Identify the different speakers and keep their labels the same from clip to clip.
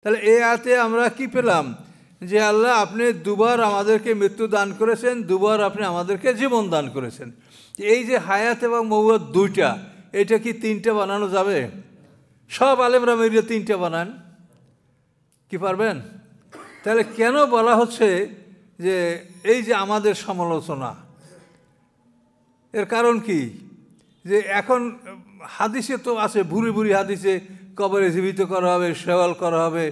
Speaker 1: তাহলে এই আয়াতে আমরা কি পেলাম? যে আল্লাহ আপনি দুবার আমাদেরকে মৃত্যু দান করেছেন, দুবার আপনি আমাদেরকে জীবন দান করেছেন। এই যে হায়াত এবং মউত দুইটা, এটা কি তিনটা বানানো যাবে? সব আলেমরা মিলে তিনটা বানান, কি পারবেন? তাহলে কেন বলা হচ্ছে যে এই যে আমাদের সমালোচনা, এর কারণ কি? যে এখন হাদিসে তো আছে, ভুরি ভুরি হাদিসে কবরে জীবিত করা হবে, সেওয়াল করা হবে,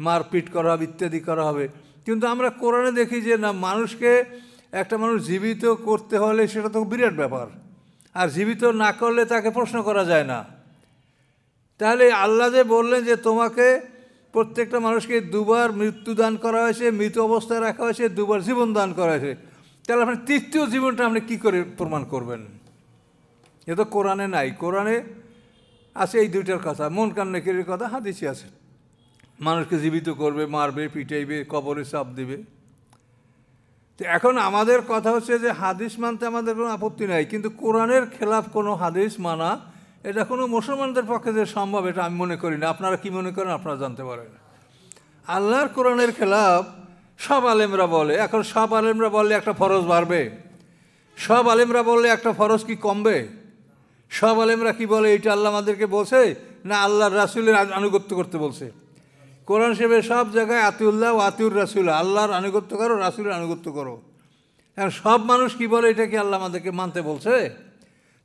Speaker 1: মারপিট করা হবে, ইত্যাদি করা হবে। কিন্তু আমরা কোরআনে দেখি যে না, মানুষকে একটা মানুষ জীবিত করতে হলে সেটা তো বিরাট ব্যাপার, আর জীবিত না করলে তাকে প্রশ্ন করা যায় না। তাহলে আল্লাহ যে বললেন যে তোমাকে প্রত্যেকটা মানুষকে দুবার মৃত্যু দান করা হয়েছে, মৃত অবস্থায় রাখা হয়েছে, দুবার জীবন দান করা হয়েছে, তাহলে আপনি তৃতীয় জীবনটা আপনি কী করে প্রমাণ করবেন? এ তো কোরআনে নাই। কোরআনে আছে এই দুইটার কথা, মন কান নেকিরের কথা হাদিসে আছে। মানুষকে জীবিত করবে, মারবে, পিটাইবে, কবরে চাপ দেবে। তো এখন আমাদের কথা হচ্ছে যে হাদিস মানতে আমাদের কোনো আপত্তি নাই, কিন্তু কোরআনের খেলাফ কোনো হাদিস মানা এটা কোনো মুসলমানদের পক্ষে যে সম্ভব এটা আমি মনে করি না। আপনারা কি মনে করেন আপনারা জানতে পারেন। আল্লাহর কোরআনের খেলাফ সব আলেমরা বলে। এখন সব আলেমরা বললে একটা ফরজ বাড়বে? সব আলেমরা বললে একটা ফরজ কি কমবে? সব আলেমরা কি বলে এইটা আল্লাহ আমাদেরকে বলছে না আল্লাহর রাসূলের আনুগত্য করতে বলছে? কোরআন শরীফে সব জায়গায় আতিউল্লাহ ও আতিউর রাসূল, আল্লাহর আনুগত্য করো, রাসূলের আনুগত্য করো। এখন সব মানুষ কি বলে এটা কি আল্লাহ আমাদেরকে মানতে বলছে?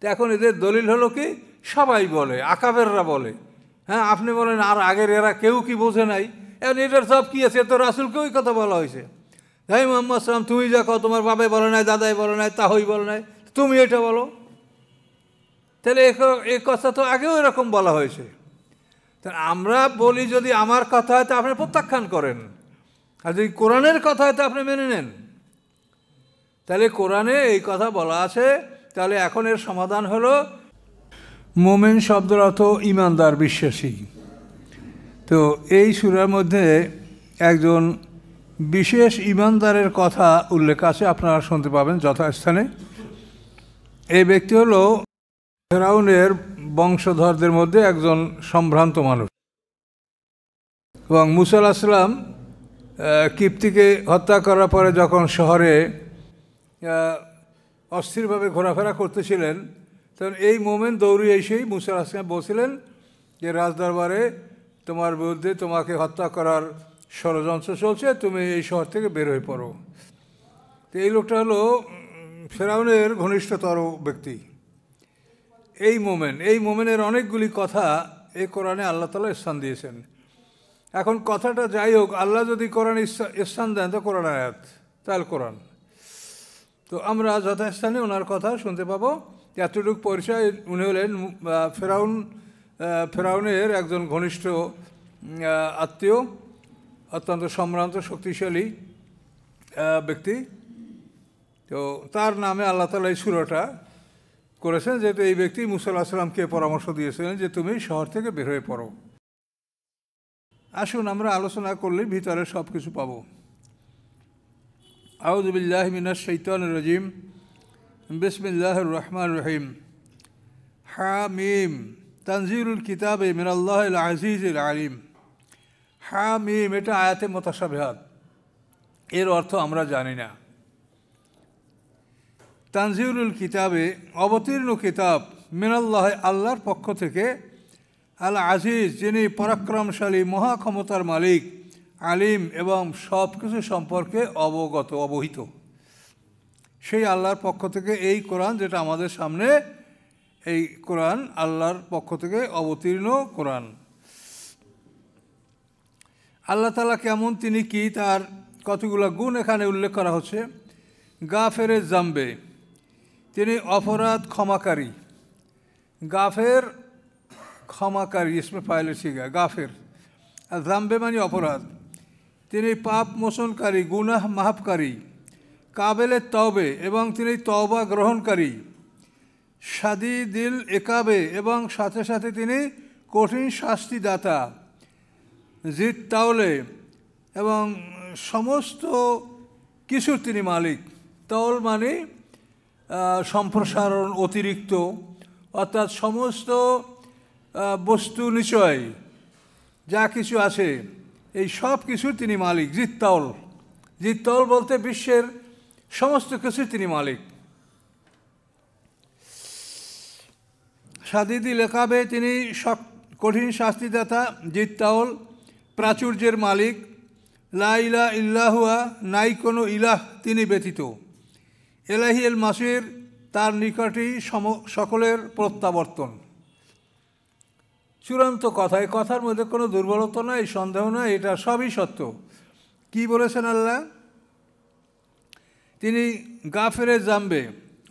Speaker 1: তো এখন এদের দলিল হলো কি? সবাই বলে, আকাবেররা বলে। হ্যাঁ, আপনি বলেন আর আগের এরা কেউ কি বোঝে নাই? এখন এটার সব কী আছে? তো রাসূলকে ওই কথা বলা হয়েছে, হ্যাঁ মুহাম্মদ সাল্লাম তুমি যা কও, তোমার বাবাই বলে নাই, দাদাই বলে নাই, তাহই বলে নাই, তুমি এটা বলো। তাহলে এই কথা তো আগেও এরকম বলা হয়েছে। তা আমরা বলি যদি আমার কথা হয় তা আপনি প্রত্যাখ্যান করেন, আর যদি কোরআনের কথা হয় তা আপনি মেনে নেন। তাহলে কোরআনে এই কথা বলা আছে, তাহলে এখন এর সমাধান হলো মোমেন শব্দের অর্থ ইমানদার, বিশ্বাসী। তো এই সূরার মধ্যে একজন বিশেষ ইমানদারের কথা উল্লেখ আছে, আপনারা শুনতে পাবেন যথাস্থানে। এই ব্যক্তি হলো ফেরাউনের বংশধরদের মধ্যে একজন সম্ভ্রান্ত মানুষ। এবং মুসা আলাইহিস সালাম কিপ্তিকে হত্যা করার পরে যখন শহরে অস্থিরভাবে ঘোরাফেরা করতেছিলেন, তখন এই মোমেন দৌড়ে এসেই মুসা আলাইহিস সালাম বলছিলেন যে রাজদরবারে তোমার বিরুদ্ধে, তোমাকে হত্যা করার ষড়যন্ত্র চলছে, তুমি এই শহর থেকে বের হয়ে পড়ো। তো এই লোকটা হলো ফেরাউনের ঘনিষ্ঠতর ব্যক্তি। এই মোমেনের অনেকগুলি কথা এই কোরআনে আল্লাহ তাআলা স্থান দিয়েছেন। এখন কথাটা যাই হোক, আল্লাহ যদি কোরআনে স্থান দেন তো কোরআন আয়াত, তাহলে কোরআন। তো আমরা যথাস্থানে ওনার কথা শুনতে পাবো। এতটুকু পরিচয়, উনি হলেন ফেরাউনের একজন ঘনিষ্ঠ আত্মীয়, অত্যন্ত সম্ভ্রান্ত শক্তিশালী ব্যক্তি। তো তার নামে আল্লাহ তাআলা এই সূরাটা করেছেন, যেহেতু এই ব্যক্তি মুসা আলাইহিস সালামকে পরামর্শ দিয়েছিলেন যে তুমি শহর থেকে বের হয়ে পড়ো। আসুন আমরা আলোচনা করলে ভিতরে সব কিছু পাবো। আউযু বিল্লাহি মিনাশ শাইতানির রাজিম, বিসমিল্লাহির রহমানির রহিম। হামিম তানজিলুল কিতাবে মিনাল্লাহিল আজিজিল আলিম। হামিম এটা আয়াতে মুতাশাবিহাত, এর অর্থ আমরা জানি না। তানজিলুল কিতাবে অবতীর্ণ কিতাব, মিনাল্লাহ আল্লাহর পক্ষ থেকে, আল আজিজ যিনি পরাক্রমশালী, মহাক্ষমতার মালিক, আলিম এবং সব কিছু সম্পর্কে অবহিত, সেই আল্লাহর পক্ষ থেকে এই কোরআন যেটা আমাদের সামনে, এই কোরআন আল্লাহর পক্ষ থেকে অবতীর্ণ কোরআন। আল্লাহ তাআলা কেমন, তিনি কি, তার কতগুলো গুণ এখানে উল্লেখ করা হচ্ছে। গাফেরে জাম্বে, তিনি অপরাধ ক্ষমাকারী। গাফের ক্ষমাকারী, ইসমে ফাইলের শিখা গাফের, আর জাম্বে মানে অপরাধ। তিনি পাপ মোচনকারী, গুনাহ মাফকারী। কাবেলে তওবে, এবং তিনি তওবা গ্রহণকারী। শাদীদিল ইকাবে, এবং সাথে সাথে তিনি কঠিন শাস্তিদাতা। জিদ তাওলে, এবং সমস্ত কিছুর তিনি মালিক। তাওল মানে সম্প্রসারণ, অতিরিক্ত, অর্থাৎ সমস্ত বস্তু নিশ্চয় যা কিছু আছে এই সব কিছুর তিনি মালিক। জিত্তাউল, জিত্তাউল বলতে বিশ্বের সমস্ত কিছুর তিনি মালিক। সাদিদি লেখাবে তিনি কঠিন শাস্তিদাতা। জিত্তাউল প্রাচুর্যের মালিক। লা ইলাহা ইল্লাহুয়া, নাই কোনো ইলাহ তিনি ব্যতীত। এলাহিল মাসির, তার নিকটেই সকলের প্রত্যাবর্তন। চূড়ান্ত কথা, এই কথার মধ্যে কোনো দুর্বলতা নয়, সন্দেহ নয়, এটা সবই সত্য। কি বলেছেন আল্লাহ? তিনি গাফেরে জাম্বে,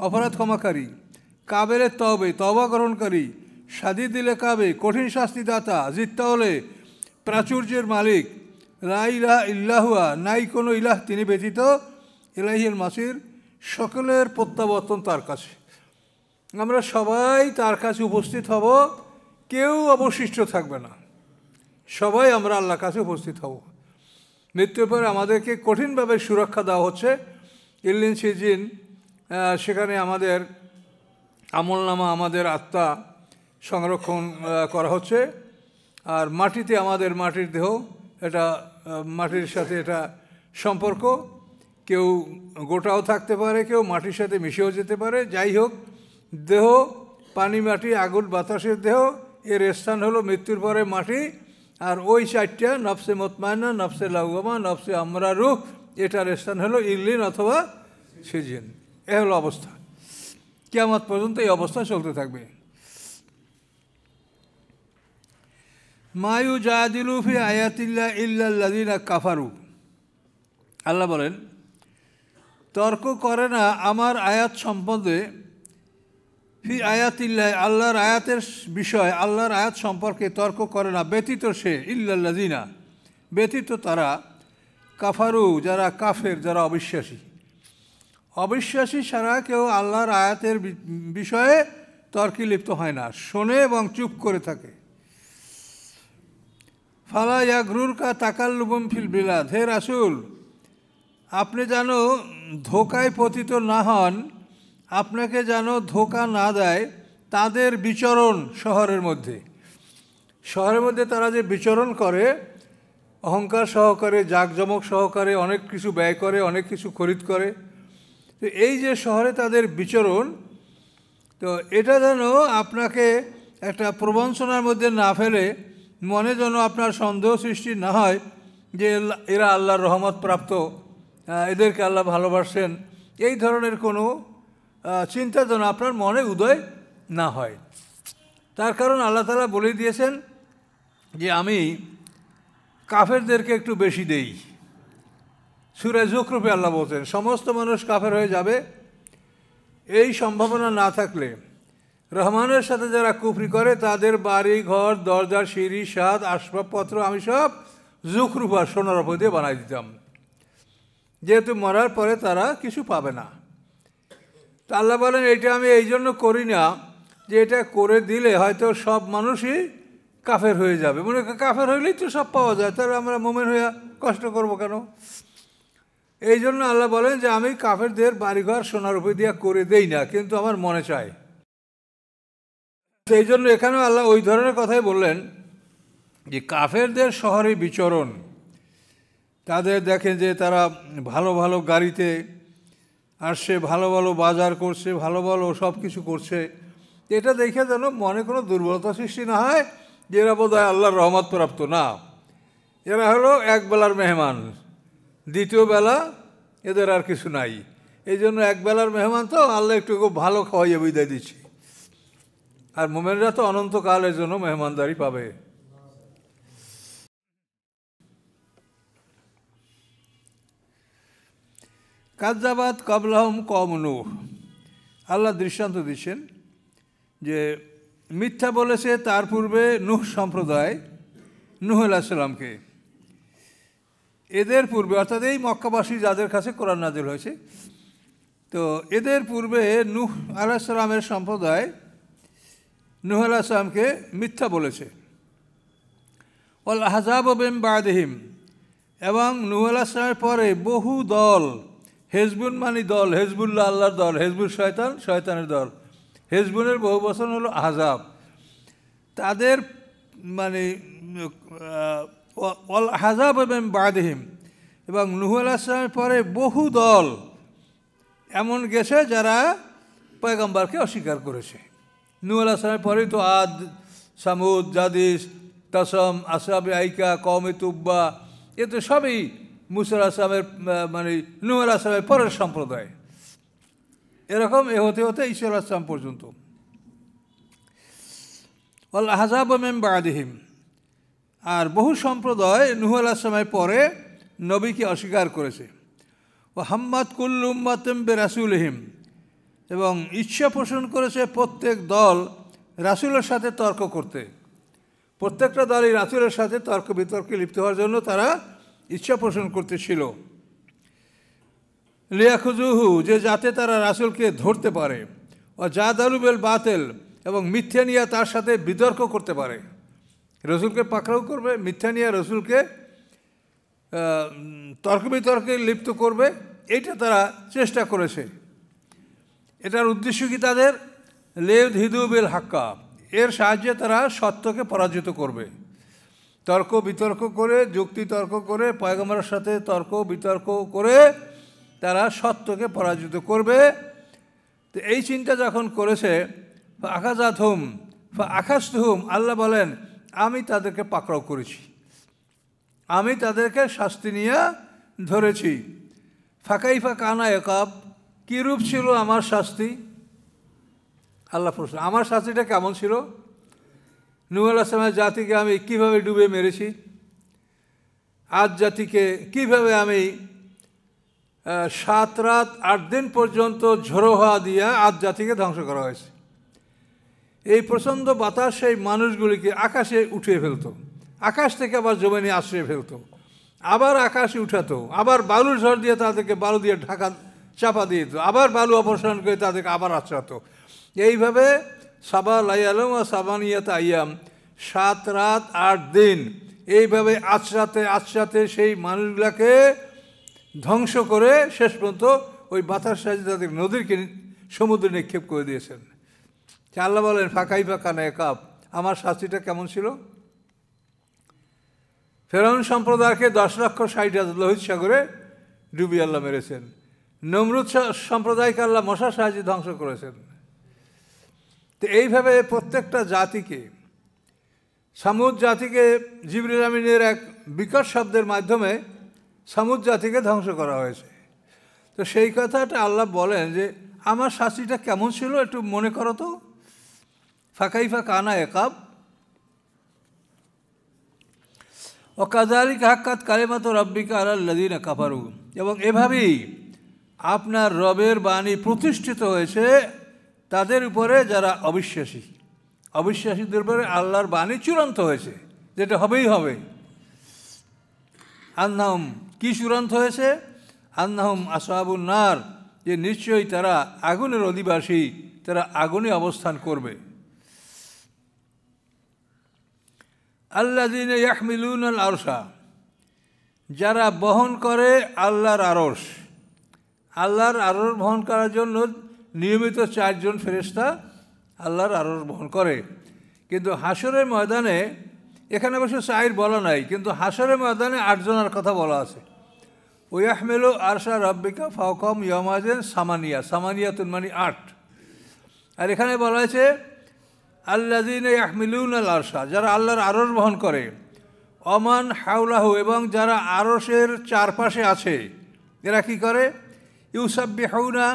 Speaker 1: অপরাধ ক্ষমাকারী, কাবেরে তবে, তবা গ্রহণকারী, সাদিদিল কাবে, কঠিন শাস্তিদাতা, জিত্তাউলে প্রাচুর্যের মালিক, লা ইলাহা ইল্লাহুয়া, নাই কোনো ইলাহ তিনি ব্যতীত, ইলাহিল মাসির, সকলের প্রত্যাবর্তন তার কাছে। আমরা সবাই তার কাছে উপস্থিত হব, কেউ অবশিষ্ট থাকবে না, সবাই আমরা আল্লাহর কাছে উপস্থিত হব। মৃত্যুর পরে আমাদেরকে কঠিনভাবে সুরক্ষা দেওয়া হচ্ছে। ইল্লিন সিজিন, সেখানে আমাদের আমলনামা, আমাদের আত্মা সংরক্ষণ করা হচ্ছে। আর মাটিতে আমাদের মাটির দেহ, এটা মাটির সাথে এটা সম্পর্ক, কেউ গোটাও থাকতে পারে, কেউ মাটির সাথে মিশেও যেতে পারে। যাই হোক, দেহ পানি, মাটি, আগুন, বাতাসের দেহ, এর স্থান হলো মৃত্যুর পরে মাটি। আর ওই চারটা, নফসে মুতমাইন্না, নফসে লাওয়ামা, নফসে আমরা রূহ, এটার স্থান হলো ইল্লিন অথবা সিজিন। এ হলো অবস্থা, কিয়ামত পর্যন্ত এই অবস্থা চলতে থাকবে। মায়ু জাদিলু ফি আয়াতিল্লাহ ইল্লাল্লাযিনা কাফারু, আল্লাহ বলেন তর্ক করে না আমার আয়াত সম্বন্ধে, ফি আয়াতিল্লাহ, আল্লাহর আয়াতের বিষয়, আল্লাহর আয়াত সম্পর্কে তর্ক করে না, ব্যতীত সে, ইল্লাল্লাযিনা, ব্যতীত তারা, কাফারু, যারা কাফের, যারা অবিশ্বাসী। অবিশ্বাসী ছাড়া কেউ আল্লাহর আয়াতের বিষয়ে তর্কে লিপ্ত হয় না, শোনে এবং চুপ করে থাকে। ফালা ইয়াগরুরকা তাকাল্লুবুম ফিল বিলাদ, হে রাসূল আপনি যেন ধোকায় পতিত না হন, আপনাকে যেন ধোকা না দেয় তাদের বিচরণ শহরের মধ্যে। শহরের মধ্যে তারা যে বিচরণ করে, অহংকার সহকারে, জাঁকজমক সহকারে, অনেক কিছু ব্যয় করে, অনেক কিছু খরিদ করে, তো এই যে শহরে তাদের বিচরণ, তো এটা যেন আপনাকে একটা প্রবঞ্চনার মধ্যে না ফেলে, মনে যেন আপনার সন্দেহ সৃষ্টি না হয় যে এরা আল্লাহর রহমত প্রাপ্ত, এদেরকে আল্লাহ ভালোবাসেন, এই ধরনের কোনো চিন্তা যেন আপনার মনে উদয় না হয়। তার কারণ আল্লাহ তাআলা বলে দিয়েছেন যে আমি কাফেরদেরকে একটু বেশি দেই। সূরা যুখরুফে আল্লাহ বলছেন সমস্ত মানুষ কাফের হয়ে যাবে, এই সম্ভাবনা না থাকলে রহমানের সাথে যারা কুফরি করে তাদের বাড়ি ঘর, দরজা, সিঁড়ি, সাদ, আসবাবপত্র আমি সব যুখরুফ আর সোনার উপর দিয়ে বানাই দিতাম, যেহেতু মরার পরে তারা কিছু পাবে না। তা আল্লাহ বলেন এটা আমি এই জন্য করি না যে এটা করে দিলে হয়তো সব মানুষই কাফের হয়ে যাবে, মনে কাফের হইলেই তো সব পাওয়া যায়, তাহলে আমরা মুমিন হইয়া কষ্ট করব কেন? এই জন্য আল্লাহ বলেন যে আমি কাফেরদের বাড়িঘর সোনার উপর দিয়া করে দেই না, কিন্তু আমার মনে চায়। সেই জন্য এখানেও আল্লাহ ওই ধরনের কথাই বললেন যে কাফেরদের শহরে বিচরণ, তাদের দেখেন যে তারা ভালো ভালো গাড়িতে আসছে, ভালো ভালো বাজার করছে, ভালো ভালো সব কিছু করছে, এটা দেখে যেন মনে কোনো দুর্বলতা সৃষ্টি না হয় যে এরা বোধ হয় আল্লাহর রহমত প্রাপ্ত। না, এরা হলো এক বেলার মেহমান, দ্বিতীয় বেলা এদের আর কিছু নাই। এই জন্য এক বেলার মেহমান, তো আল্লাহ একটু ভালো খাওয়াইয়ে বিদায় দিচ্ছে। আর মোমেনরা তো অনন্তকালের জন্য মেহমানদারি পাবে। কাযযাবাত ক্বাবলাহুম কওম নূহ, আল্লাহ দৃষ্টান্ত দিচ্ছেন যে মিথ্যা বলেছে তার পূর্বে নূহ সম্প্রদায়, নূহ আলাইহিস সালামকে। এদের পূর্বে অর্থাৎ এই মক্কাবাসী যাদের কাছে কোরআন নাযিল হয়েছে, তো এদের পূর্বে নূহ আলাইহিস সালামের সম্প্রদায় নূহ আলাইহিস সালামকে মিথ্যা বলেছে। ওয়াল আহজাবু মিন বা'দিহিম, এবং নূহ আলাইহিস সালামের পরে বহু দল, হেজবুন মানে দল, হেজবুল্লাহ আল্লাহর দল, হেজবুল শয়তান শয়তানের দল, হেজবুনের বহু বচন হলো আহজাব। তাদের মানে ওয়াল আহজাব মিন বাদিহিম, এবং নূহ আলাইহিস সালামের পরে বহু দল এমন গেছে যারা পয়গম্বরকে অস্বীকার করেছে। নূহ আলাইহিস সালামের পরেই তো আদ, সামুদ, জাদিস, তাসম, আসহাবে আইকা, কওমে তুব্বা, এ তো সবই মুসা আলাইহিস সালামের মানে নূহ আলাইহিস সালামের পরের সম্প্রদায়। এরকম হতে হতে ঈসা আলাইহিস সালাম পর্যন্ত। ওয়াল আহজাব মিন বাদিহিম, আর বহু সম্প্রদায় নূহ আলাইহিস সালামের পরে নবীকে অস্বীকার করেছে। ও হাম্মাদ কুল্লু উম্মাতিন বিরাসূলিহিম, এবং ইচ্ছা পোষণ করেছে প্রত্যেক দল রাসূলের সাথে তর্ক করতে। প্রত্যেকটা দলই রাসূলের সাথে তর্ক বিতর্কে লিপ্ত হওয়ার জন্য তারা ইচ্ছা পোষণ করতেছিল। লিয়াখুজুহু, যে যাতে তারা রাসূলকে ধরতে পারে। ও জাদালু বিল বাতিল, এবং মিথ্যা নিয়ে তার সাথে বিতর্ক করতে পারে। রসুলকে পাকড়াও করবে, মিথ্যা নিয়ে রসুলকে তর্ক বিতর্কে লিপ্ত করবে, এইটা তারা চেষ্টা করেছে। এটার উদ্দেশ্য কি তাদের? লিইউদহিদু বিল হাক্কা, এর সাহায্যে তারা সত্যকে পরাজিত করবে। তর্ক বিতর্ক করে, যুক্তি তর্ক করে, পয়গম্বরের সাথে তর্ক বিতর্ক করে তারা সত্যকে পরাজিত করবে। তো এই চিন্তা যখন করেছে, আখাযাতহুম ফাআখাযতুহুম, আল্লাহ বলেন আমি তাদেরকে পাকড়াও করেছি, আমি তাদেরকে শাস্তি নিয়ে ধরেছি। ফাকাইফা কানা ইকাব, কী রূপ ছিল আমার শাস্তি? আল্লাহ প্রশ্ন, আমার শাস্তিটা কেমন ছিল? নূহ আলাইহিস সালামের জাতিকে আমি কীভাবে ডুবে মেরেছি, আদ জাতিকে কীভাবে আমি 7 রাত 8 দিন পর্যন্ত ঝোড়ো হাওয়া দিয়া আদ জাতিকে ধ্বংস করা হয়েছে। এই প্রচণ্ড বাতাস সেই মানুষগুলিকে আকাশে উঠিয়ে ফেলতো, আকাশ থেকে আবার জমিনে আশ্রয় ফেলতো, আবার আকাশে উঠাতো, আবার বালুর ঝড় দিয়ে তাদেরকে বালু দিয়ে ঢাকা চাপা দিয়ে দিত, আবার বালু অপসারণ করে তাদেরকে আবার আশ্রাতো। এইভাবে সাবা লাইয়ালম ও সাবানিয়াত আইয়াম, 7 রাত 8 দিন এইভাবে আশ্রাতে আশ্রাতে সেই মানুষগুলাকে ধ্বংস করে শেষ পর্যন্ত ওই বাতাস সাহায্যে তাদের নদীরকে সমুদ্রে নিক্ষেপ করে দিয়েছেন। আল্লাহ বলেন ফাকাইফা কানা ইকাব, আমার শাস্তিটা কেমন ছিল? ফেরাউন সম্প্রদায়কে 10,60,000 লোহিত সাগরে ডুবিয়ে আল্লাহ মেরেছেন। নমরুদ সম্প্রদায়কে আল্লাহ মশার সাহায্যে ধ্বংস করেছেন। তো এইভাবে প্রত্যেকটা জাতিকে, সামুদ জাতিকে জিবরিল আমিনের এক বিকট শব্দের মাধ্যমে সামুদ জাতিকে ধ্বংস করা হয়েছে। তো সেই কথাটা আল্লাহ বলেন যে আমার শাস্তিটা কেমন ছিল একটু মনে করো তো। ফাকাইফা কানা ইকাব ও কাযালিকা হাক্কাত কালিমাতু রাব্বিকা আলাল্লাযীনা কাফারু, এবং এভাবেই আপনার রবের বাণী প্রতিষ্ঠিত হয়েছে তাদের উপরে যারা অবিশ্বাসী। অবিশ্বাসীদের উপরে আল্লাহর বাণী চূড়ান্ত হয়েছে, যেটা হবেই হবে। আন্নাহুম, কি চূড়ান্ত হয়েছে? আন্নাহুম আসহাবুন নার, যে নিশ্চয়ই তারা আগুনের অধিবাসী, তারা আগুনে অবস্থান করবে। আল্লাযীনা ইয়াহমিলুনাল আরশা, যারা বহন করে আল্লাহর আরশ। আল্লাহর আরশ বহন করার জন্য নিয়মিত 4 জন ফেরেশতা আল্লাহর আরশ বহন করে। কিন্তু হাসরের ময়দানে, এখানে অবশ্য 4 বলা নাই, কিন্তু হাসরের ময়দানে 8 জনের কথা বলা আছে। ওয়াহমিলু আরশা রাব্বিকা ফাওকাহুম ইয়াওমাইযিন সামানিয়া, সামানিয়াতুন মানে 8। আর এখানে বলা হয়েছে আল্লাযীনা ইয়াহমিলুনাল আরশা, যারা আল্লাহর আরশ বহন করে। অমান হাওলাহু, এবং যারা আরশের চারপাশে আছে এরা কি করে? ইউসাব্বিহুনা,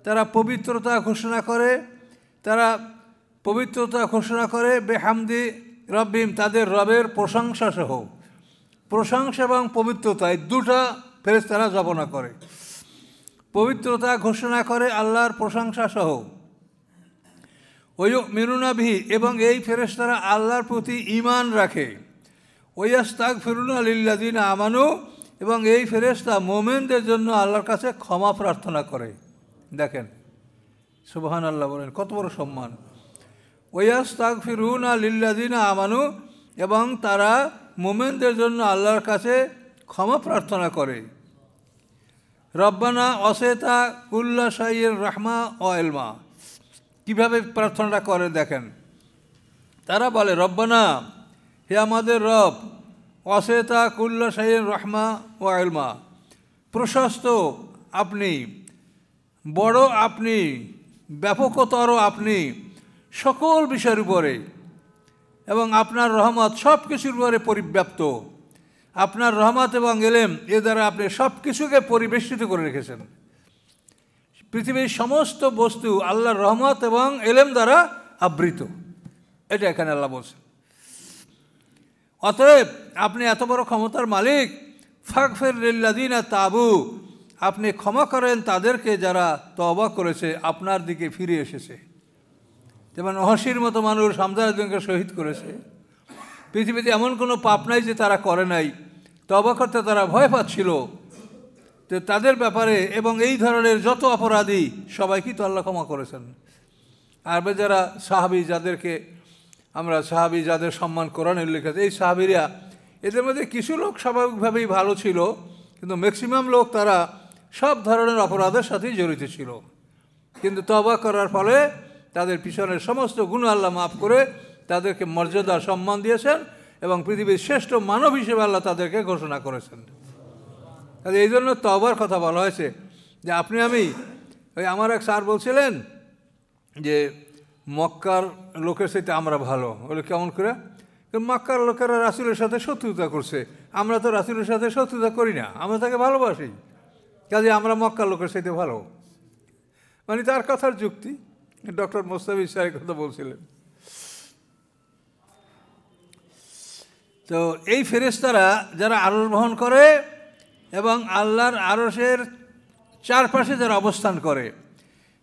Speaker 1: তারা পবিত্রতা ঘোষণা করে, তারা পবিত্রতা ঘোষণা করে। বেহামদি রব্বিম, তাদের রবের প্রশংসা সহ। প্রশংসা এবং পবিত্রতা এই দুটা ফেরেশতারা জপনা করে। পবিত্রতা ঘোষণা করে আল্লাহর প্রশংসা সহ। ওয়ুমিনুনা বিহি, এবং এই ফেরেশতারা আল্লাহর প্রতি ঈমান রাখে। ওয়াস্তাগফিরুনা লিল্লাযীনা আমানু, এবং এই ফেরেশতা মুমিনদের জন্য আল্লাহর কাছে ক্ষমা প্রার্থনা করে। দেখেন সুবহানাল্লাহ, বলেন কত বড় সম্মান। ওয়াস্তাগফিরুনা লিল্লাযীনা আমানু, এবং তারা মুমিনদের জন্য আল্লাহর কাছে ক্ষমা প্রার্থনা করে। রব্বানা ওয়াসি'তা কুল্লা শাইইন রাহমা ওয়া ইলমা, কীভাবে প্রার্থনাটা করে দেখেন। তারা বলে রব্বানা, হে আমাদের রব, ওয়াসিতা কুল্লা শাইইন রাহমা ওয়া ইলমা, প্রশস্ত আপনি, বড় আপনি, ব্যাপকতর আপনি সকল বিষয়ের উপরে, এবং আপনার রহমত সব কিছুর উপরে পরিব্যাপ্ত। আপনার রহমত এবং এলেম এ দ্বারা আপনি সব কিছুকে পরিবেষ্টিত করে রেখেছেন। পৃথিবীর সমস্ত বস্তু আল্লাহর রহমত এবং এলেম দ্বারা আবৃত, এটা এখানে আল্লাহ বলছেন। অতএব আপনি এত বড় ক্ষমতার মালিক, ফাগফির লিল্লাযিনা তাবু, আপনি ক্ষমা করেন তাদেরকে যারা তওবা করেছে, আপনার দিকে ফিরে এসেছে। যেমন অহসির মতো মানুষ হামজা রাদিয়াল্লাহু শহীদ করেছে। পৃথিবীতে এমন কোনো পাপ নাই যে তারা করে নাই, তওবা করতে তারা ভয় পাচ্ছিল। তো তাদের ব্যাপারে এবং এই ধরনের যত অপরাধী সবাইকেই তো আল্লাহ ক্ষমা করেছেন। আর যারা সাহাবী, যাদেরকে আমরা সাহাবী যাদের সম্মান কোরআনে উল্লেখ আছে, এই সাহাবীরা, এদের মধ্যে কিছু লোক স্বাভাবিকভাবেই ভালো ছিল, কিন্তু ম্যাক্সিমাম লোক তারা সব ধরনের অপরাধের সাথেই জড়িত ছিল। কিন্তু তওবা করার ফলে তাদের পিছনের সমস্ত গুনাহ আল্লাহ মাফ করে তাদেরকে মর্যাদা সম্মান দিয়েছেন এবং পৃথিবীর শ্রেষ্ঠ মানব হিসেবে আল্লাহ তাদেরকে ঘোষণা করেছেন। কাজে এই জন্য তওবার কথা বলা হয়েছে যে আপনি আমি, ওই আমার এক স্যার বলছিলেন যে মক্কার লোকের সাথে আমরা ভালো, বলে কেমন করে? মক্কার লোকেরা রাসূলের সাথে শত্রুতা করছে, আমরা তো রাসূলের সাথে শত্রুতা করি না, আমরা তাকে ভালোবাসি, কাজে আমরা মক্কার লোকের সাথে ভালো। মানে তার কথার যুক্তি। ডক্টর মোস্তাফিজ স্যারের কথা বলছিলেন। তো এই ফেরেশতারা যারা আরশ বহন করে এবং আল্লাহর আরশের চারপাশে যারা অবস্থান করে,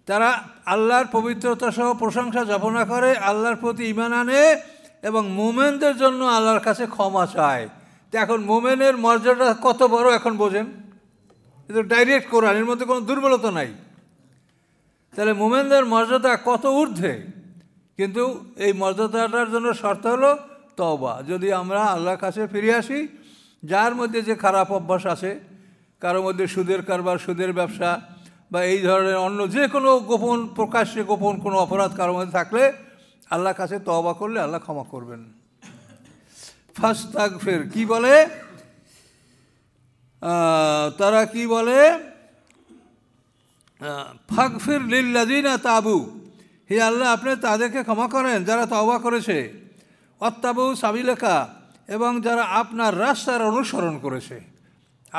Speaker 1: তারা আল্লাহর পবিত্রতা সহ প্রশংসা যাপনা করে, আল্লাহর প্রতি ঈমান আনে এবং মুমিনদের জন্য আল্লাহর কাছে ক্ষমা চায়। তো এখন মুমিনের মর্যাদা কত বড় এখন বোঝেন? এটা ডাইরেক্ট কোরআন, এর মধ্যে কোনো দুর্বলতা নাই। তাহলে মুমিনদের মর্যাদা কত ঊর্ধ্বে, কিন্তু এই মর্যাদাটার জন্য শর্ত হলো তওবা। যদি আমরা আল্লাহর কাছে ফিরে আসি, যার মধ্যে যে খারাপ অভ্যাস আছে, কারোর মধ্যে সুদের কারবার, সুদের ব্যবসা বা এই ধরনের অন্য যে কোনো গোপন, প্রকাশ্যে গোপন কোনো অপরাধ কারোর মধ্যে থাকলে আল্লাহর কাছে তওবা করলে আল্লাহ ক্ষমা করবেন। ফাস্তাগফির কি বলে? তারা কি বলে? ফাগফির লিল্লাযিনা তাবু, হে আল্লাহ আপনি তাদেরকে ক্ষমা করেন যারা তওবা করেছে, ওয়াত্তাবু সাবিলাকা, এবং যারা আপনার রাস্তার অনুসরণ করেছে।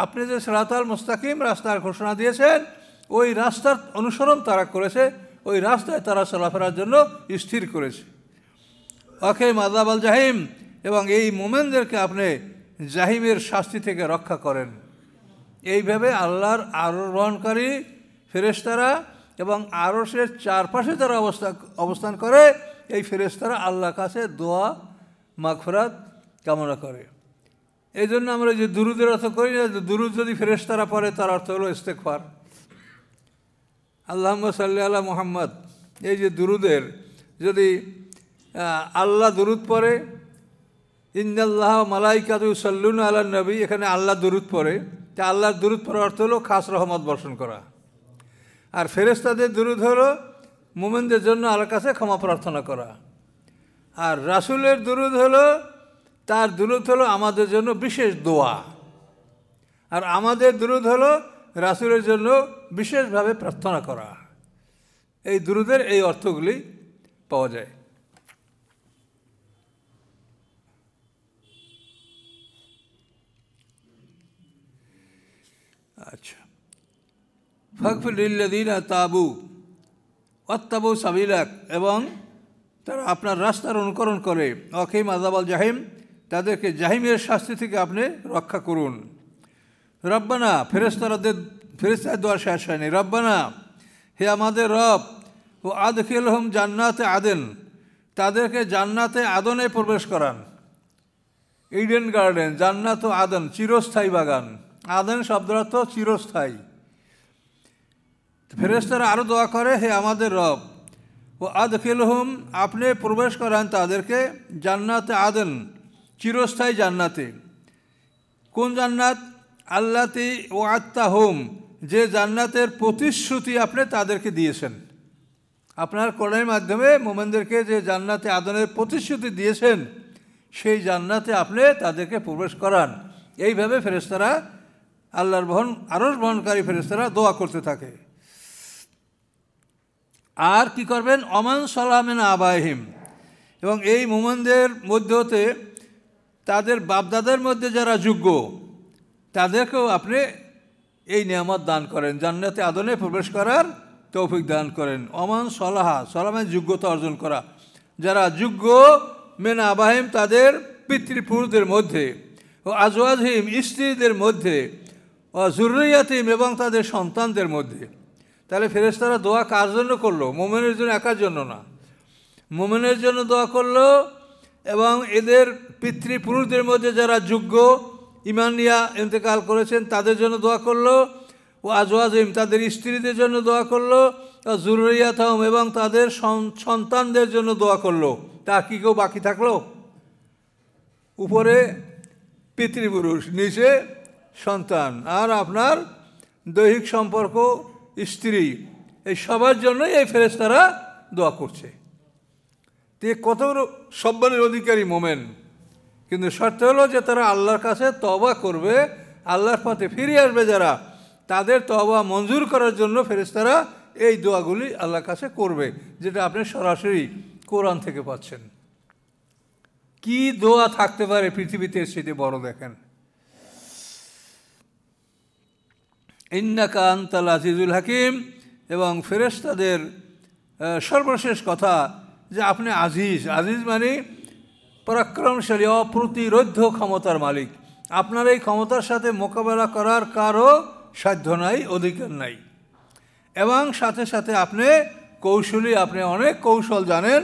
Speaker 1: আপনি যে সিরাতাল মুস্তাকিম রাস্তার ঘোষণা দিয়েছেন, ওই রাস্তার অনুসরণ তারা করেছে, ওই রাস্তায় তারা চলাফেরার জন্য স্থির করেছে। ওকে মাযাবাল জাহিম, এবং এই মোমেনদেরকে আপনি জাহিমের শাস্তি থেকে রক্ষা করেন। এইভাবে আল্লাহর আরোহণকারী ফেরেশতারা এবং আরশের চারপাশে যারা অবস্থান করে, এই ফেরেশতারা আল্লাহর কাছে দোয়া মাগফিরাত কামনা করে। এই জন্য আমরা যে দুরুদের অর্থ করি না, দুরুদ যদি ফেরেশতারা পড়ে তার অর্থ হলো ইস্তেগফার। আল্লাহুম্মা সাল্লি আলা মুহাম্মদ, এই যে দুরুদের, যদি আল্লাহ দুরুদ পড়ে, ইন্নাল্লাহা ওয়া মালাইকাতুহু ইউসাল্লুনা আলান নবী, এখানে আল্লাহ দুরুদ পড়ে, তা আল্লাহর দুরুদ পড়ার অর্থ হলো খাস রহমত বর্ষণ করা। আর ফেরেশতাদের দুরুদ হলো মুমিনদের জন্য আল্লাহর কাছে ক্ষমা প্রার্থনা করা। আর রাসূলের দুরুদ হলো, তার দুরুদ হলো আমাদের জন্য বিশেষ দোয়া। আর আমাদের দুরুদ হলো রাসূলের জন্য বিশেষভাবে প্রার্থনা করা। এই দুরুদের এই অর্থগুলি পাওয়া যায়। আচ্ছা, ফাগফির লিল্লাযিনা তাবু ওয়াত্তাবু সাবিলাক, এবং তারা আপনার রাস্তার অনুকরণ করে, ওয়াকিম আযাবাল জাহিম, তাদেরকে জাহিমের শাস্তি থেকে আপনি রক্ষা করুন। রব্বানা, ফেরেশতাদের দোয়া শেষ হয়নি। রব্বানা, হে আমাদের রব, ও আদখিলহুম জান্নাতে আদেন, তাদেরকে জান্নাতে আদনে প্রবেশ করান। ইডেন গার্ডেন, জান্নাত ও আদন, চিরস্থায়ী বাগান। আদেন শব্দের অর্থ চিরস্থায়ী। ফেরেশতারা আরও দোয়া করে, হে আমাদের রব, ও আদখিলহুম, আপনি প্রবেশ করান তাদেরকে জান্নাতে আদেন, চিরস্থায়ী জান্নাতে। কোন জান্নাত? আল্লাতি ওয়া'আদতাহুম, যে জান্নাতের প্রতিশ্রুতি আপনি তাদেরকে দিয়েছেন। আপনার কোরআনের মাধ্যমে মুমিনদেরকে যে জান্নাতে আদনের প্রতিশ্রুতি দিয়েছেন, সেই জান্নাতে আপনি তাদেরকে প্রবেশ করান। এইভাবে ফেরেশতারা, আল্লাহর আরশ বহনকারী ফেরেশতারা দোয়া করতে থাকে। আর কি করবেন? অমান সালামেন আবাহিম, এবং এই মুমিনদের মধ্যে হতে তাদের বাপদাদের মধ্যে যারা যোগ্য তাদেরকেও আপনি এই নিয়ামত দান করেন, জান্নাতে আদনে প্রবেশ করার তৌফিক দান করেন। অমান সলাহা, সলামের যোগ্যতা অর্জন করা, যারা যোগ্য মেন আবাহিম তাদের পিতৃপুরুষদের মধ্যে, ও আজওয়াজহিম স্ত্রীদের মধ্যে, ও যুররিয়াতিম এবং তাদের সন্তানদের মধ্যে। তাহলে ফেরেশতারা দোয়া কার জন্য করলো? মুমিনের জন্য, একার জন্য না, মুমিনের জন্য দোয়া করলো, এবং এদের পিতৃপুরুষদের মধ্যে যারা যোগ্য ঈমান নিয়ে ইন্তেকাল করেছেন তাদের জন্য দোয়া করলো, ও আজওয়াজহিম তাদের স্ত্রীদের জন্য দোয়া করলো, ও যুররিয়াতহুম এবং তাদের সন্তানদের জন্য দোয়া করলো। তা কি কেউ বাকি থাকলো? উপরে পিতৃপুরুষ, নিচে সন্তান, আর আপনার দৈহিক সম্পর্ক স্ত্রী, এই সবার জন্যই এই ফেরেশতারা দোয়া করছে। তে কত সম্মানের অধিকারী মোমেন, কিন্তু শর্ত হলো যে তারা আল্লাহর কাছে তওবা করবে, আল্লাহর পথে ফিরে আসবে যারা, তাদের তওবা মঞ্জুর করার জন্য ফেরেশতারা এই দোয়াগুলি আল্লাহর কাছে করবে, যেটা আপনি সরাসরি কোরআন থেকে পাচ্ছেন। কি দোয়া থাকতে পারে পৃথিবীতে সেটি বড়? দেখেন, ইন্নাকা আনতাল আজিজুল হাকিম, এবং ফেরেশতাদের সর্বশেষ কথা যে আপনি আজিজ। আজিজ মানে পরাক্রমশালী, অপ্রতিরোধ্য ক্ষমতার মালিক। আপনার এই ক্ষমতার সাথে মোকাবেলা করার কারও সাধ্য নাই, অধিকার নাই। এবং সাথে সাথে আপনি কৌশলী, আপনি অনেক কৌশল জানেন,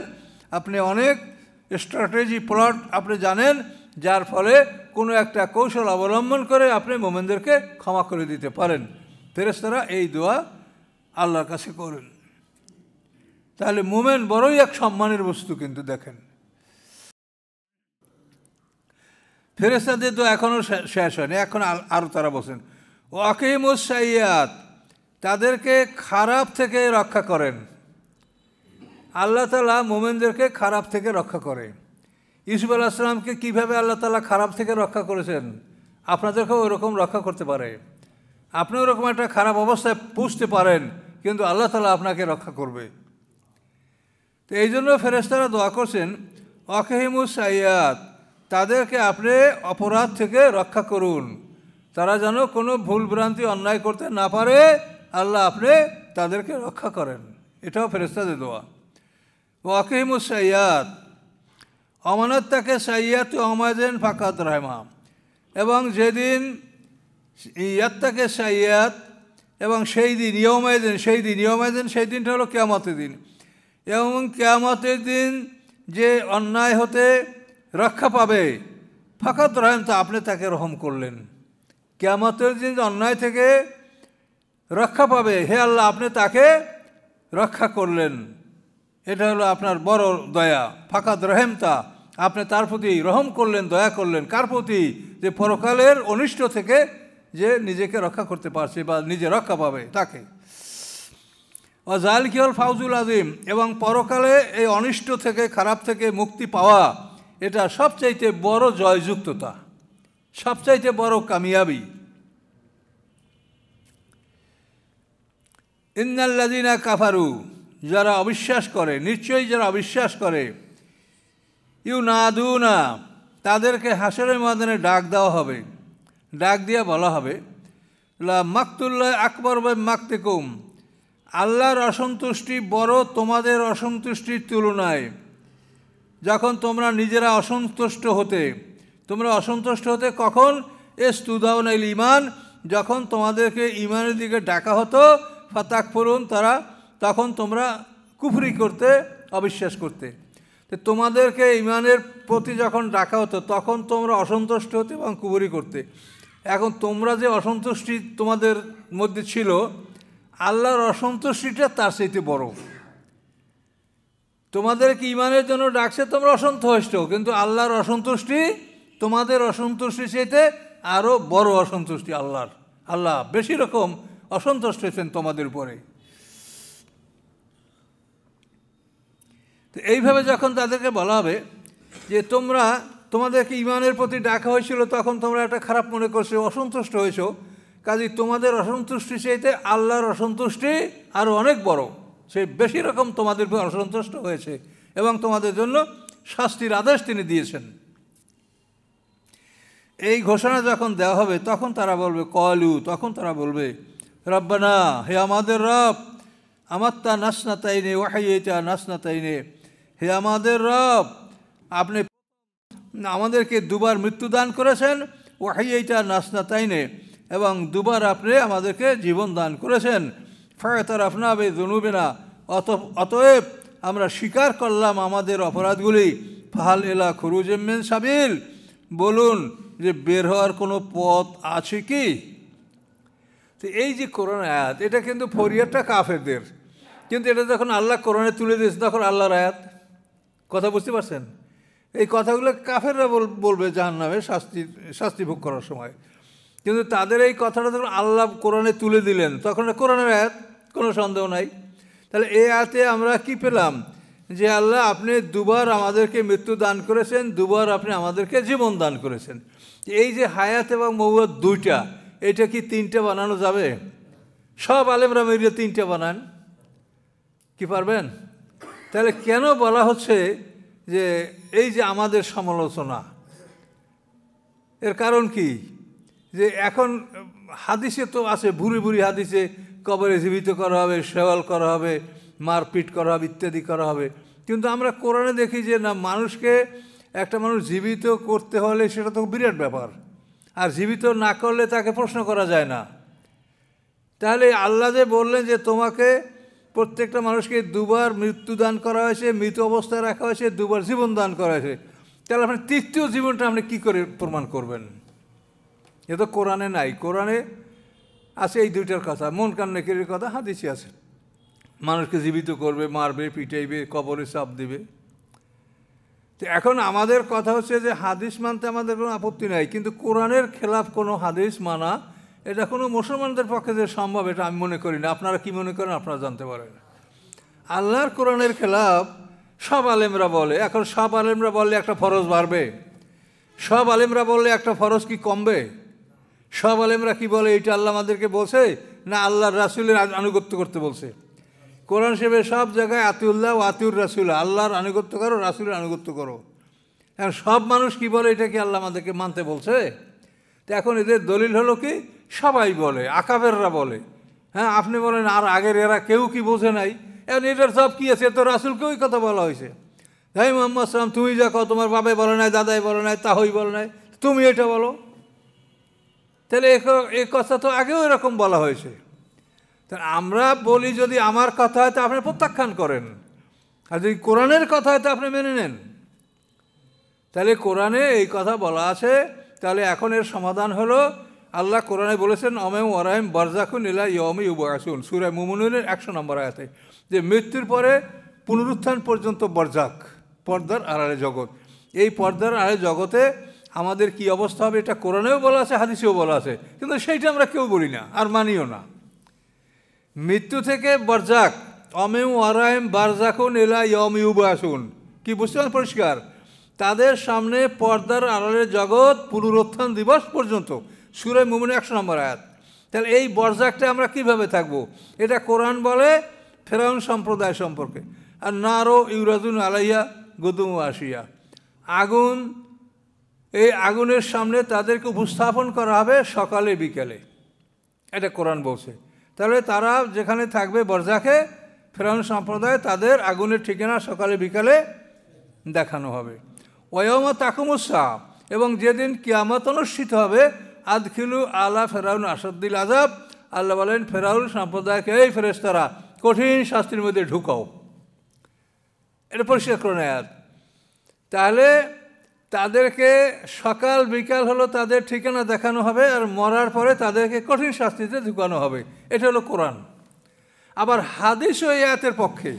Speaker 1: আপনি অনেক স্ট্র্যাটেজি প্লট আপনি জানেন, যার ফলে কোনো একটা কৌশল অবলম্বন করে আপনি মোমেনদেরকে ক্ষমা করে দিতে পারেন। ফেরেশতারা এই দোয়া আল্লাহর কাছে করেন। তাহলে মোমেন বড়ই এক সম্মানের বস্তু। কিন্তু দেখেন, ফেরেশতাদের তো এখনও শেষ হয়নি, এখন আরও তারা বলছেন ও আকিমুস সাইয়্যাত, তাদেরকে খারাপ থেকে রক্ষা করেন। আল্লাহ তাআলা মোমেনদেরকে খারাপ থেকে রক্ষা করে। ইউসুফ আলাইহিস সালামকে কীভাবে আল্লাহ তাআলা খারাপ থেকে রক্ষা করেছেন, আপনাদেরকেও ওরকম রক্ষা করতে পারে। আপনি ওরকম একটা খারাপ অবস্থায় পৌঁছতে পারেন, কিন্তু আল্লাহ তাআলা আপনাকে রক্ষা করবে। তো এই জন্য ফেরেশতারা দোয়া করছেন আকিমুস সাইয়্যাত, তাদেরকে আপনি অপরাধ থেকে রক্ষা করুন, তারা যেন কোনো ভুলভ্রান্তি অন্যায় করতে না পারে, আল্লাহ আপনি তাদেরকে রক্ষা করেন। এটাও ফেরেশতাদের দোয়া। ওয়াকিমুস সাইয়্যাত, অমানতটাকে সাইয়্যাত অমায়দিন ফাকাত রাহমা, এবং যেদিন ইয়াত্তাকে সাইয়্যাত, এবং সেই দিন ইয়ৌমাইদিন, সেই দিনটা হলো কিয়ামতের দিন, এবং কিয়ামতের দিন যে অন্যায় হতে রক্ষা পাবে, ফাকাত রাহমতা, আপনি তাকে রহম করলেন। কিয়ামতের দিন অন্যায় থেকে রক্ষা পাবে, হে আল্লাহ আপনি তাকে রক্ষা করলেন। এটা হলো আপনার বড় দয়া। ফাকাত রহেমতা, আপনি তার প্রতি রহম করলেন, দয়া করলেন। কার প্রতি? যে পরকালের অনিষ্ট থেকে যে নিজেকে রক্ষা করতে পারছে বা নিজে রক্ষা পাবে তাকে। ও জালিকা হল ফাউজুল আজিম, এবং পরকালে এই অনিষ্ট থেকে, খারাপ থেকে মুক্তি পাওয়া, এটা সবচাইতে বড় জয়যুক্ততা, সবচাইতে বড় কামিয়াবি। ইন্নাল্লাযীনা কাফারু, যারা অবিশ্বাস করে, নিশ্চয়ই যারা অবিশ্বাস করে, ইউনাদুনা, তাদেরকে হাসরের ময়দানে ডাক দেওয়া হবে, ডাক দিয়ে বলা হবে লা মাকতুল্লাহ আকবর বা মাকতিকুম, আল্লাহর অসন্তুষ্টি বড় তোমাদের অসন্তুষ্টির তুলনায়। যখন তোমরা নিজেরা অসন্তুষ্ট হতে কখন? ইস্তুদাউন আল ঈমান, যখন তোমাদেরকে ঈমানের দিকে ডাকা হতো, ফাতাকফুরুন, তখন তোমরা কুফরি করতে, অবিশ্বাস করতে। তো তোমাদেরকে ঈমানের প্রতি যখন ডাকা হতো তখন তোমরা অসন্তুষ্ট হতে এবং কুফরি করতে। এখন তোমরা যে অসন্তুষ্টি তোমাদের মধ্যে ছিল, আল্লাহর অসন্তুষ্টিটা তার চাইতে বড়। তোমাদেরকে ঈমানের জন্য ডাকছে, তোমরা অসন্তুষ্ট, কিন্তু আল্লাহর অসন্তুষ্টি তোমাদের অসন্তুষ্টির চাইতে আরও বড় অসন্তুষ্টি আল্লাহর। আল্লাহ বেশি রকম অসন্তুষ্ট হয়েছেন তোমাদের উপরে। তো এইভাবে যখন তাদেরকে বলা হবে যে তোমরা তোমাদেরকে ঈমানের প্রতি ডাকা হয়েছিল, তখন তোমরা একটা খারাপ মনে করছো, অসন্তুষ্ট হয়েছো। কাজেই তোমাদের অসন্তুষ্টি চাইতে আল্লাহর অসন্তুষ্টি আরও অনেক বড়, সে বেশি রকম তোমাদের উপর অসন্তুষ্ট হয়েছে এবং তোমাদের জন্য শাস্তির আদেশ তিনি দিয়েছেন। এই ঘোষণা যখন দেওয়া হবে তখন তারা বলবে তখন তারা বলবে রব্বানা, হে আমাদের রব, আমাত্তা নাসনাতাইনে ওয়াহাইতা নাসনাতাইনে, হে আমাদের রব, আপনি আমাদেরকে দুবার মৃত্যুদান করেছেন, ওয়াহাইতা নাসনাতাইনে, এবং দুবার আপনি আমাদেরকে জীবন দান করেছেন। ফায়তারাফনা বিযুনুবিনা, অতএব আমরা স্বীকার করলাম আমাদের অপরাধগুলি। ফাহাল ইলা খুরুজিম মিন সাবিল, বলুন যে বের হওয়ার কোনো পথ আছে কি? তো এই যে কোরআন আয়াত, এটা কিন্তু ফরিয়াদটা কাফেরদের, কিন্তু এটা যখন আল্লাহ কোরআনে তুলে দিয়েছে তখন আল্লাহর আয়াত। কথা বুঝতে পারছেন? এই কথাগুলো কাফেররা বলবে জাহান্নামে শাস্তি ভোগ করার সময়, কিন্তু তাদের এই কথাটা যখন আল্লাহ কোরআনে তুলে দিলেন তখন কোরআনের আয়াত, কোনো সন্দেহ নাই। তাহলে এই আয়াতে আমরা কি পেলাম? যে আল্লাহ আপনি দুবার আমাদেরকে মৃত্যু দান করেছেন, দুবার আপনি আমাদেরকে জীবন দান করেছেন। এই যে হায়াত এবং মউত দুইটা, এটা কি তিনটে বানানো যাবে? সব আলেমরা মিলিয়ে তিনটে বানান, কি পারবেন? তাহলে কেন বলা হচ্ছে যে এই যে আমাদের সমালোচনা, এর কারণ কি? যে এখন হাদিসে তো আছে, ভুরি ভুরি হাদিসে কবরে জীবিত করা হবে, সেওয়াল করা হবে, মারপিট করা হবে, ইত্যাদি করা হবে। কিন্তু আমরা কোরআনে দেখি যে না, মানুষকে একটা মানুষ জীবিত করতে হলে সেটা তো বিরাট ব্যাপার, আর জীবিত না করলে তাকে প্রশ্ন করা যায় না। তাহলে আল্লাহ যে বললেন যে তোমাকে প্রত্যেকটা মানুষকে দুবার মৃত্যুদান করা হয়েছে, মৃত অবস্থায় রাখা হয়েছে, দুবার জীবন দান করা হয়েছে, তাহলে আপনি তৃতীয় জীবনটা আপনি কী করে প্রমাণ করবেন? এ তো কোরআনে নাই। কোরআনে আছে এই দুইটার কথা, মন কান নেকিরের কথা হাদিসে আছে। মানুষকে জীবিত করবে, মারবে, পিটাইবে, কবরে চাপ দিবে। তো এখন আমাদের কথা হচ্ছে যে হাদিস মানতে আমাদের কোনো আপত্তি নাই, কিন্তু কোরআনের খেলাফ কোনো হাদিস মানা এটা কোনো মুসলমানদের পক্ষে যে সম্ভব এটা আমি মনে করি না। আপনারা কি মনে করেন আপনারা জানতে পারেন। আল্লাহর কোরআনের খেলাফ সব আলেমরা বলে। এখন সব আলেমরা বললে একটা ফরজ বাড়বে, সব আলেমরা বললে একটা ফরজ কি কমবে? সব আলেমরা কি বলে? এটা আল্লাহ আমাদেরকে বলছে না আল্লাহর রাসূলের আনুগত্য করতে বলছে? কোরআন শরীফে সব জায়গায় আতিউল্লাহ ও আতিউর রাসূল, আল্লাহর আনুগত্য করো, রাসূলের আনুগত্য করো। এখন সব মানুষ কি বলে? এটা কি আল্লাহ আমাদেরকে মানতে বলছে? তো এখন এদের দলিল হলো কি? সবাই বলে, আকাবেররা বলে। হ্যাঁ, আপনি বলেন আর আগের এরা কেউ কি বোঝে নাই? এখন এটার সব কী আছে? তো রাসূলকে ওই কথা বলা হয়েছে, তাই মুহাম্মদ সাল্লাম তুমি যা কও, তোমার বাবাই বলে নাই, দাদাই বলে নাই, তাহই বলে নাই, তুমি এটা বলো। তাহলে এই কথা তো আগেও এরকম বলা হয়েছে। তাহলে আমরা বলি যদি আমার কথা হয় তো আপনি প্রত্যাখ্যান করেন, আর যদি কোরআনের কথা হয় তো আপনি মেনে নেন। তাহলে কোরআনে এই কথা বলা আছে, তাহলে এখন এর সমাধান হলো আল্লাহ কোরআনে বলেছেন অমেম ওয়ারাহিম বারজাকুন ইলা ইয়াউমি ইউবআসুন, সূরা মুমিনুনের 100 নম্বর আয়াতে, যে মৃত্যুর পরে পুনরুত্থান পর্যন্ত বরজাক, পর্দার আড়ালে জগৎ। এই পর্দার আড়ালে জগতে আমাদের কি অবস্থা হবে এটা কোরআনেও বলা আছে, হাদিসেও বলা আছে, কিন্তু সেইটা আমরা কেউ বলি না আর মানিও না। মৃত্যু থেকে বরজাক, অমেম ওয়ারাহিম বারজাকুন ইলা ইয়াউমি ইউবআসুন, কি বুঝতে পারেন? পরিষ্কার, তাদের সামনে পর্দার আড়ালের জগৎ পুনরুত্থান দিবস পর্যন্ত, সূরা মুমিনুন 100 নম্বর আয়াত। তাহলে এই বরজাকটা আমরা কিভাবে থাকবো? এটা কোরআন বলে ফেরাউন সম্প্রদায় সম্পর্কে, আর নারো ইউরাজুন আলাইয়া গুদুম আসিয়া, আগুন, এই আগুনের সামনে তাদেরকে উপস্থাপন করা হবে সকালে বিকেলে, এটা কোরআন বলছে। তাহলে তারা যেখানে থাকবে বরজাকে, ফেরাউন সম্প্রদায়, তাদের আগুনের ঠিকানা সকালে বিকালে দেখানো হবে। ওয়ায়ামা তাকুমুসা, এবং যেদিন কিয়ামত অনুষ্ঠিত হবে, আদখিলু আলা ফেরাউন আসাদ্দিল আযাব, আল্লাহ বলেন ফেরাউন সম্প্রদায়কে এই ফেরেশতারা কঠিন শাস্তির মধ্যে ঢুকাও। এটা পরিষ্কার করে আয়াত। তাহলে তাদেরকে সকাল বিকাল হলো তাদের ঠিকানা দেখানো হবে, আর মরার পরে তাদেরকে কঠিন শাস্তিতে ঢুকানো হবে। এটা হলো কোরআন। আবার হাদিসও এই আয়াতের পক্ষে।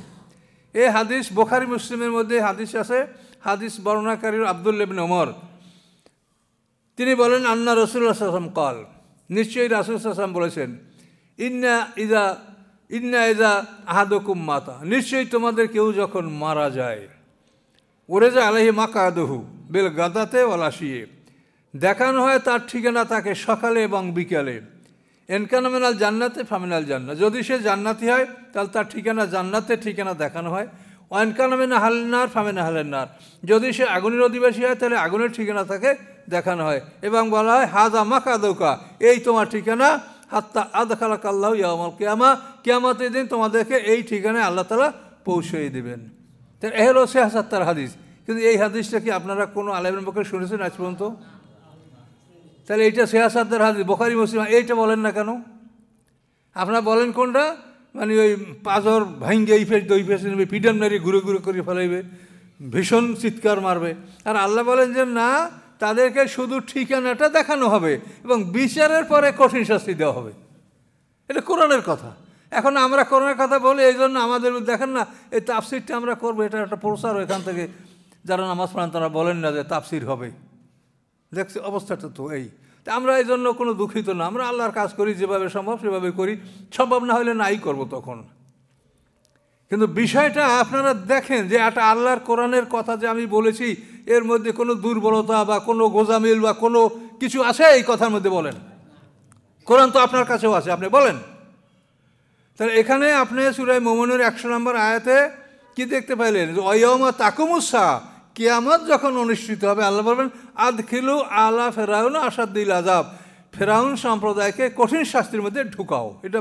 Speaker 1: এই হাদিস বুখারী মুসলিমের মধ্যে হাদিস আছে। হাদিস বর্ণনাকারী আব্দুল্লাহ ইবনে ওমর, তিনি বলেন আন্না রাসূলুল্লাহ সাল্লাল্লাহু আলাইহি ওয়াসাল্লাম কাল, নিশ্চয়ই রাসূল সাল্লাল্লাহু আলাইহি ওয়াসাল্লাম বলেছেন, ইন্না ইযা আহাদুকুম মাতা, নিশ্চয়ই তোমাদের কেউ যখন মারা যায়, ওরেজা আলাইহি মাকাদুহু বেল গাদাতে ওয়ালাসিয়ে, দেখানো হয় তার ঠিকানা তাকে সকালে এবং বিকালে। এনকানা মিনাল জান্নাতে ফামিনাল জান্নাত, যদি সে জান্নাতি হয় তাহলে তার ঠিকানা জান্নাতের ঠিকানা দেখানো হয়। ওয়ানকানা মিনা হালনার ফামিনা হালেনার, যদি সে আগুনের অধিবাসী হয় তাহলে আগুনের ঠিকানা তাকে দেখানো হয় এবং বলা হয় হাজা মাকাদৌকা, এই তোমার ঠিকানা, হাত্তা আদখালাক আল্লাহ ইয়াউমাল কিয়ামা, কিয়ামতের দিন তোমাদেরকে এই ঠিকানায় আল্লাহ তাআলা পৌঁছিয়ে দেবেন। তাহলে এ হলো সিয়াসাত্তার হাদিস। কিন্তু এই হাদিসটা কি আপনারা কোনো আলেমের মুখে শুনেছেন আজ পর্যন্ত? তাহলে এইটা সিয়াসাত্তার হাদিস, বুখারী মুসলিম, এইটা বলেন না কেন? আপনারা বলেন কোনটা? মানে ওই পাঁচর ভাঙ্গে এই ফেস দই ফেসে নেবে, পিডান মেরে ঘুরে ঘুরে করে ফেলাইবে, ভীষণ চিৎকার মারবে। আর আল্লাহ বলেন যে না, তাদেরকে শুধু ঠিকানাটা দেখানো হবে এবং বিচারের পরে কঠিন শাস্তি দেওয়া হবে। এটা কোরআনের কথা। এখন আমরা কোরআনের কথা বলি, এই জন্য আমাদের দেখেন না এই তাফসিরটা আমরা করবো, এটা একটা প্রচার। এখান থেকে যারা নামাজ পড়েন তারা বলেন না যে তাফসির হবে। দেখছি অবস্থাটা তো এই। তা আমরা এই জন্য কোনো দুঃখিত না, আমরা আল্লাহর কাজ করি, যেভাবে সম্ভব সেভাবে করি, সম্ভব না হলে নাই করব তখন। কিন্তু বিষয়টা আপনারা দেখেন যে একটা আল্লাহর কোরআনের কথা যে আমি বলেছি, এর মধ্যে কোনো দুর্বলতা বা কোনো গোজামিল বা কোনো কিছু আছে এই কথার মধ্যে? বলেন। কোরআন তো আপনার কাছেও আছে, আপনি বলেন। তাহলে এখানে আপনি সূরা মুমিনুর 100 নম্বর আয়াতে কি দেখতে পাইলেন? ওয়াইয়াউমা তাকুমুসসা, কিয়ামত যখন অনুষ্ঠিত হবে, আল্লাহ বলবেন আদখিলু আলা ফেরাউন আসাদ্দিল আযাব, ফেরাউন সম্প্রদায়কে কঠিন শাস্তির মধ্যে ঢুকাও। এটা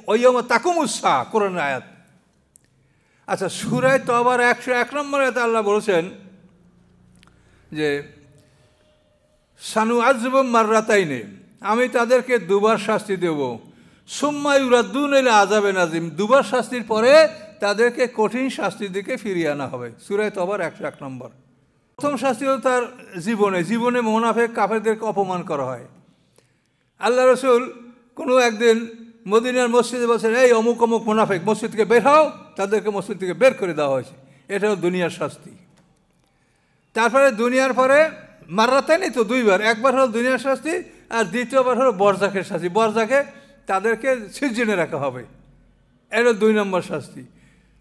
Speaker 1: ওয়াইয়াউমা তাকুমুসসা কোরআনের আয়াত। আচ্ছা, সূরা তওবার 101 নম্বর আয়াতে আল্লাহ বলেছেন যে সানু আযবু মাররাতাইনি, আমি তাদেরকে দুবার শাস্তি দেব। সুম্মা ইউরাদ্দুন ইলা আযাবিন আযীম, দুবার শাস্তির পরে তাদেরকে কঠিন শাস্তির দিকে ফিরিয়ে আনা হবে। সূরা তওবার 101 নম্বর। প্রথম শাস্তি হল তার জীবনে মুনাফিক কাফেরদেরকে অপমান করা হয়। আল্লাহ রাসূল কোনো একদিন মদিনার মসজিদে বলছেন, এই অমুক অমুক মুনাফিক, মসজিদ থেকে বের হও। তাদেরকে মসজিদ থেকে বের করে দেওয়া হয়েছে। এটা হল দুনিয়ার শাস্তি। তারপরে দুনিয়ার পরে মাররাতাইনি তো দুইবার, একবার হলো দুনিয়ার শাস্তি আর দ্বিতীয়বার হলো বরজাকের শাস্তি। বরজাকে তাদেরকে সিজনে রাখা হবে, এটা 2 নম্বর শাস্তি।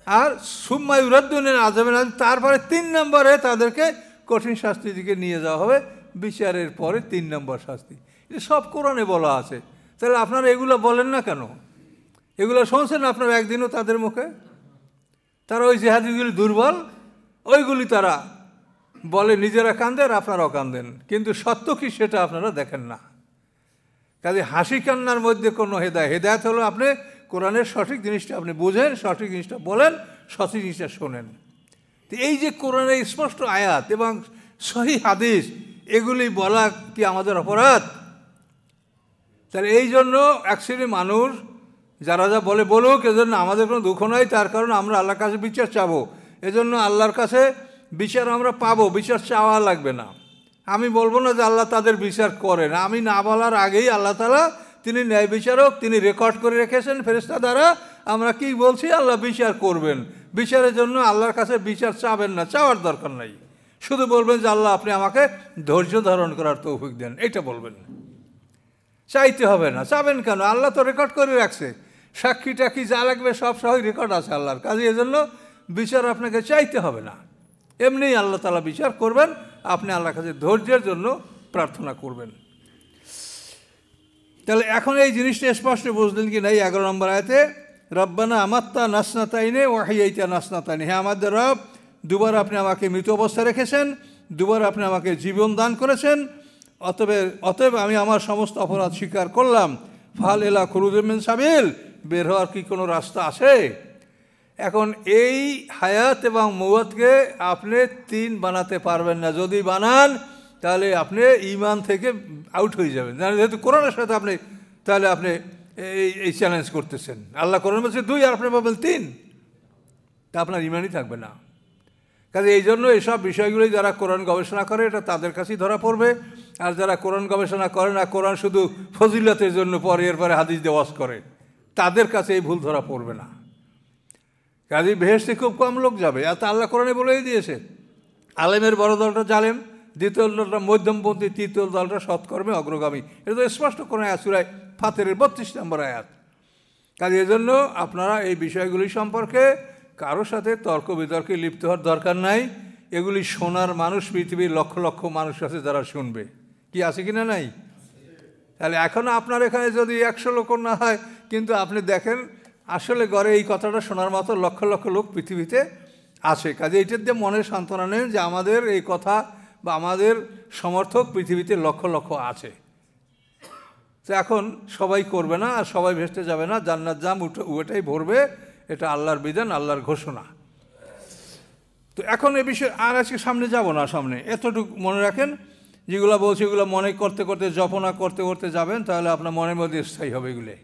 Speaker 1: আর সুম্মা ইউরাদ্দুন ইলা আযাবিন আযীম, তারপরে 3 নম্বরে তাদেরকে কঠিন শাস্তির দিকে নিয়ে যাওয়া হবে, বিচারের পরে 3 নম্বর শাস্তি। এটা সব কোরআনে বলা আছে। তাহলে আপনারা এগুলো বলেন না কেন? এগুলো শুনছেন আপনারা একদিনও তাদের মুখে? তারা ওই যে হাদিসগুলি দুর্বল, ওইগুলি তারা বলে, নিজেরা কান্দেন আর আপনারাও কান্দেন, কিন্তু সত্য কি সেটা আপনারা দেখেন না। কাজে হাসি কান্নার মধ্যে কোনো হেদায়েত হলো আপনি কোরআনের সঠিক জিনিসটা আপনি বোঝেন, সঠিক জিনিসটা বলেন, সঠিক জিনিসটা শোনেন। তো এই যে কোরআনের স্পষ্ট আয়াত এবং সহিহ হাদিস, এগুলি বলা কি আমাদের অপরাধ? তাহলে এই জন্য অ্যাকচুয়ালি মানুষ যারা যা বলে বলুক, এজন্য আমাদের কোনো দুঃখ নয়, তার কারণ আমরা আল্লাহর কাছে বিচার চাবো। এজন্য আল্লাহর কাছে বিচার আমরা পাবো, বিচার চাওয়া লাগবে না। আমি বলবো না যে আল্লাহ তাদের বিচার করেন, আমি না বলার আগেই আল্লাহ তাআলা তিনি ন্যায় বিচারক, তিনি রেকর্ড করে রেখেছেন ফেরেশতা দ্বারা। আমরা কি বলছি? আল্লাহ বিচার করবেন। বিচারের জন্য আল্লাহর কাছে বিচার চাবেন না, চাওয়ার দরকার নাই। শুধু বলবেন যে আল্লাহ আপনি আমাকে ধৈর্য ধারণ করার তৌফিক দেন, এটা বলবেন। চাইতে হবে না, চাবেন কেন? আল্লাহ তো রেকর্ড করে রাখছে, সাক্ষী টাক্ষী যা লাগবে সব সহই রেকর্ড আছে আল্লাহর কাছে। এজন্য বিচার আপনাকে চাইতে হবে না, এমনিই আল্লাহ তাআলা বিচার করবেন। আপনি আল্লাহর কাছে ধৈর্যের জন্য প্রার্থনা করবেন। তাহলে এখন এই জিনিসটা স্পষ্ট বুঝলেন কি না? 11 নম্বর আয়াতে রব্বানা আমাত্তা নাসনাতাইনে ওয়াহিয়াইতা নাসনাতাইনে, হ্যাঁ আমাদের রব, দুবার আপনি আমাকে মৃত অবস্থায় রেখেছেন, দুবার আপনি আমাকে জীবন দান করেছেন, অতএব আমি আমার সমস্ত অপরাধ স্বীকার করলাম। ফাল এলা খুরুজুম মিন সাবিল, বের হওয়ার কি কোনো রাস্তা আছে? এখন এই হায়াত এবং মওয়াতকে আপনি 3 বানাতে পারবেন না। যদি বানান তাহলে আপনি ঈমান থেকে আউট হয়ে যাবেন, যেহেতু কোরআনের সাথে আপনি, তাহলে আপনি এই চ্যালেঞ্জ করতেছেন। আল্লাহ কোরআন বলছে 2 আর আপনি বলবেন 3, তা আপনার ঈমানই থাকবে না। কাজে এই জন্য এইসব বিষয়গুলি যারা কোরআন গবেষণা করে এটা তাদের কাছেই ধরা পড়বে। আর যারা কোরআন গবেষণা করে না, কোরআন শুধু ফজিলতের জন্য পরে এরপরে হাদিস দিয়ে ওয়াজ করে, তাদের কাছে এই ভুল ধরা পড়বে না। কাজে বেহেশতে খুব কম লোক যাবে। আর তা আল্লাহ কোরআনে বলেই দিয়েছে, আলেমের বড় দলটা জালেম, দ্বিতীয় দলটা মধ্যমপন্থী, তৃতীয় দলটা সৎকর্মে অগ্রগামী। এটা তো স্পষ্ট করে আয়াত, সূরা ফাতিরের 32 নম্বর আয়াত। কাজে এজন্য আপনারা এই বিষয়গুলি সম্পর্কে কারোর সাথে তর্ক বিতর্কে লিপ্ত হওয়ার দরকার নাই। এগুলি শোনার মানুষ পৃথিবীর লক্ষ লক্ষ মানুষ আছে যারা শুনবে। কি আছে কিনা নাই? তাহলে এখনও আপনার এখানে যদি 100 লোক না হয়, কিন্তু আপনি দেখেন আসলে গড়ে এই কথাটা শোনার মতো লক্ষ লক্ষ লোক পৃথিবীতে আছে। কাজে এটার দিয়ে মনে সান্ত্বনা নেন যে আমাদের এই কথা বা আমাদের সমর্থক পৃথিবীতে লক্ষ লক্ষ আছে। তো এখন সবাই করবে না, আর সবাই ভেসতে যাবে না, জান্নাত জাম ওটাই ভরবে। এটা আল্লাহর বিধান, আল্লাহর ঘোষণা। তো এখন এ বিষয়ে আর আজকে সামনে যাব না, সামনে এতটুকু মনে রাখেন, যেগুলো বলছি এগুলো মনে করতে করতে জপনা করতে করতে যাবেন, তাহলে আপনার মনের মধ্যে স্থায়ী হবে এগুলো।